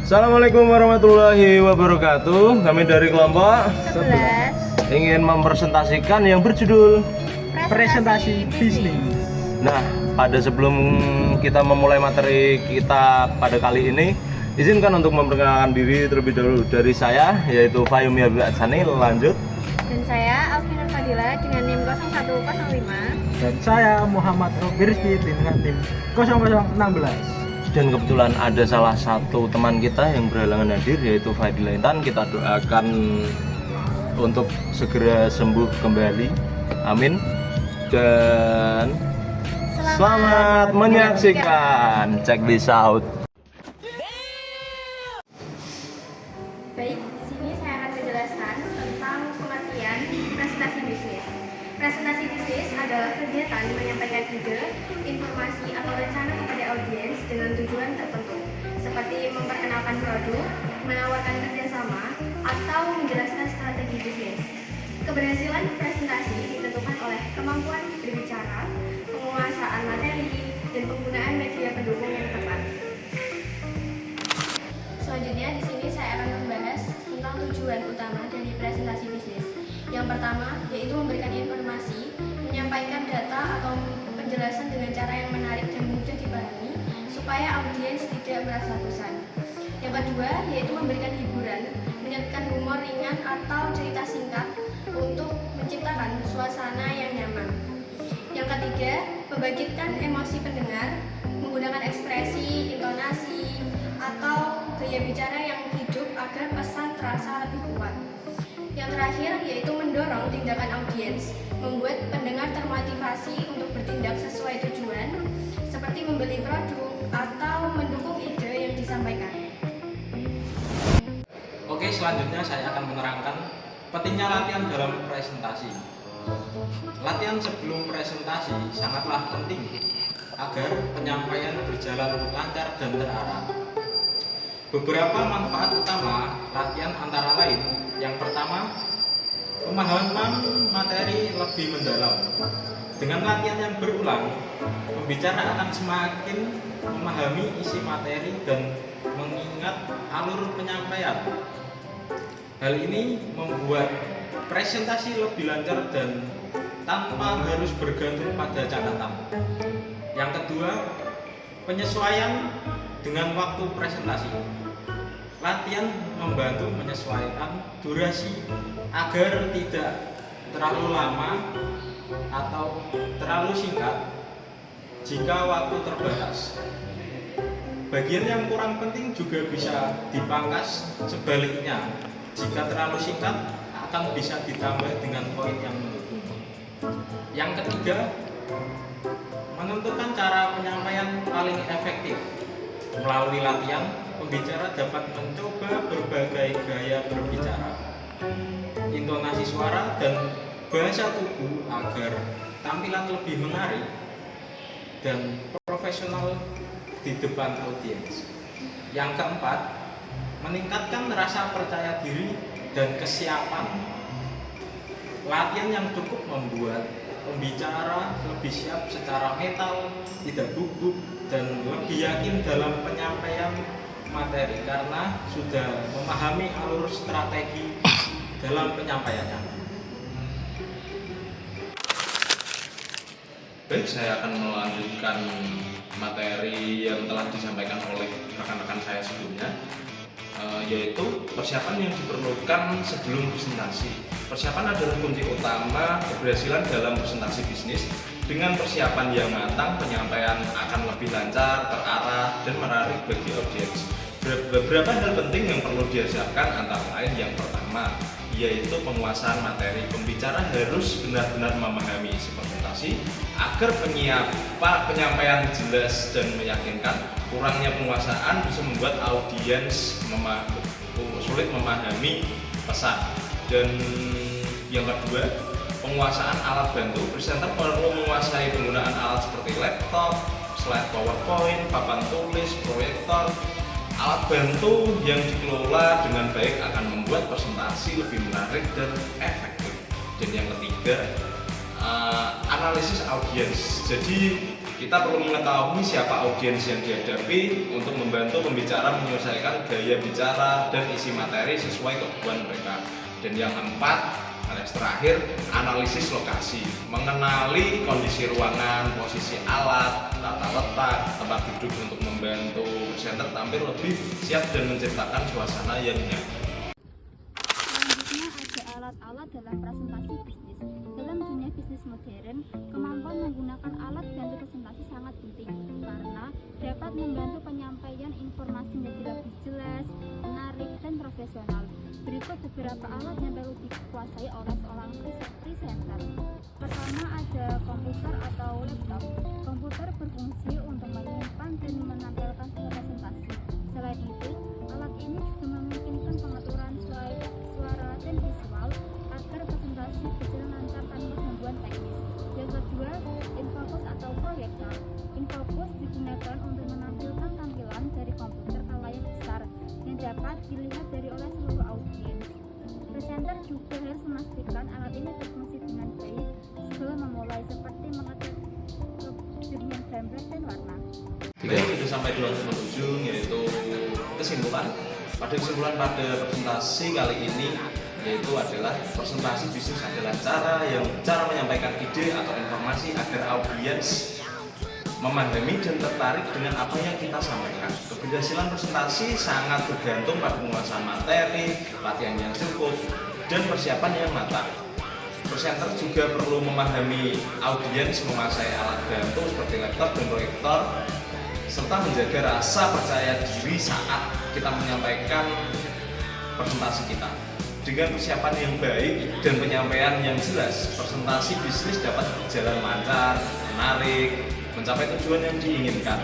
Assalamualaikum warahmatullahi wabarakatuh. Kami dari kelompok 11 ingin mempresentasikan yang berjudul presentasi bisnis. Nah, pada sebelum kita memulai materi kita pada kali ini, izinkan untuk memperkenalkan diri terlebih dahulu dari saya, yaitu Fayumi Habib Atsani. Lanjut. Dan saya Alvina Fadila dengan NIM 0105. Dan saya Muhammad Robirski dengan tim 0016. Dan kebetulan ada salah satu teman kita yang berhalangan hadir, yaitu Fadila Intan. Kita doakan untuk segera sembuh kembali. Amin. Dan selamat menyaksikan. Check this out. Baik, di sini saya akan menjelaskan tentang pengertian presentasi bisnis. Presentasi bisnis adalah kegiatan menyampaikan ide, informasi atau rencana kepada audiens dengan tujuan tertentu, seperti memperkenalkan produk, menawarkan kerjasama, atau menjelaskan strategi bisnis. Keberhasilan presentasi ditentukan oleh kemampuan berbicara, penguasaan materi, dan penggunaan media pendukung yang tepat. Selanjutnya di sini saya akan membahas tentang tujuan utama dari presentasi bisnis. Yang pertama yaitu memberikan informasi, menyampaikan data atau penjelasan dengan cara yang menarik dan mudah dipahami supaya audiens tidak merasa bosan. Yang kedua yaitu memberikan hiburan, menyertakan humor ringan atau cerita singkat untuk menciptakan suasana yang nyaman. Yang ketiga, membangkitkan emosi pendengar menggunakan ekspresi, intonasi, atau gaya bicara yang hidup agar pesan terasa lebih kuat. Yang terakhir yaitu mendorong tindakan audiens, membuat pendengar termotivasi untuk bertindak sesuai tujuan, seperti membeli produk atau mendukung ide yang disampaikan. Oke, selanjutnya saya akan menerangkan pentingnya latihan dalam presentasi. Latihan sebelum presentasi sangatlah penting agar penyampaian berjalan lancar dan terarah. Beberapa manfaat utama latihan antara lain: yang pertama, pemahaman materi lebih mendalam. Dengan latihan yang berulang, pembicara akan semakin memahami isi materi dan mengingat alur penyampaian. Hal ini membuat presentasi lebih lancar dan tanpa harus bergantung pada catatan. Yang kedua, penyesuaian dengan waktu presentasi. Latihan membantu menyesuaikan durasi agar tidak terlalu lama atau terlalu singkat jika waktu terbatas. Bagian yang kurang penting juga bisa dipangkas, sebaliknya jika terlalu singkat akan bisa ditambah dengan poin yang mendukung. Yang ketiga, menentukan cara penyampaian paling efektif. Melalui latihan, pembicara dapat mencoba berbagai gaya berbicara, intonasi suara, dan bahasa tubuh agar tampilan lebih menarik dan profesional di depan audiens. Yang keempat, meningkatkan rasa percaya diri dan kesiapan. Latihan yang cukup membuat pembicara lebih siap secara mental, tidak gugup, dan lebih yakin dalam penyampaian materi karena sudah memahami alur strategi dalam penyampaiannya. Baik, saya akan melanjutkan materi yang telah disampaikan oleh rekan-rekan saya sebelumnya, yaitu persiapan yang diperlukan sebelum presentasi. Persiapan adalah kunci utama keberhasilan dalam presentasi bisnis. Dengan persiapan yang matang, penyampaian akan lebih lancar, terarah, dan menarik bagi audiens. Beberapa hal penting yang perlu disiapkan antara lain yang pertama, yaitu penguasaan materi. Pembicara harus benar-benar memahami isi presentasi agar penyampaian jelas dan meyakinkan. Kurangnya penguasaan bisa membuat audiens sulit memahami pesan. Dan yang kedua, penguasaan alat bantu. Presenter perlu menguasai penggunaan alat seperti laptop, slide PowerPoint, papan tulis, proyektor. Alat bantu yang dikelola dengan baik akan membuat presentasi lebih menarik dan efektif. Dan yang ketiga, analisis audiens. Jadi Kita perlu mengetahui siapa audiens yang dihadapi untuk membantu pembicara menyelesaikan gaya bicara dan isi materi sesuai kebutuhan mereka. Dan yang keempat, alias terakhir, analisis lokasi, mengenali kondisi ruangan, posisi alat, tata letak, tempat duduk untuk membantu presenter tampil lebih siap dan menciptakan suasana yang nyaman. Selanjutnya ada alat-alat dalam presentasi bisnis. Dalam dunia bisnis modern, kemampuan menggunakan alat bantu presentasi sangat penting karena dapat membantu penyampaian informasi menjadi lebih jelas, menarik, dan profesional. Berikut beberapa alat yang perlu dikuasai oleh seorang presenter. Pertama ada komputer atau laptop. Komputer berfungsi untuk menyimpan dan menampilkan presentasi. Selain itu, alat ini juga memungkinkan pengaturan slide, suara, dan visual agar presentasi berjalan lancar tanpa gangguan teknis. Yang kedua, infocus atau proyektor. Infocus digunakan untuk menampilkan tampilan dari komputer ke layar besar yang dapat dilihat oleh seluruh audiens. Presenter juga harus memastikan alat ini berfungsi dengan baik sebelum memulai, seperti mengatur kejadian gambar dan warna. Baik, itu sampai di ujung, yaitu kesimpulan. Kesimpulan pada presentasi kali ini yaitu adalah presentasi bisnis adalah cara menyampaikan ide atau informasi agar audiens memahami dan tertarik dengan apa yang kita sampaikan. Keberhasilan presentasi sangat bergantung pada penguasaan materi, latihan yang cukup, dan persiapan yang matang. Presenter juga perlu memahami audiens, menguasai alat bantu seperti laptop dan proyektor, serta menjaga rasa percaya diri saat kita menyampaikan presentasi kita. Dengan persiapan yang baik dan penyampaian yang jelas, presentasi bisnis dapat berjalan lancar, menarik, mencapai tujuan yang diinginkan.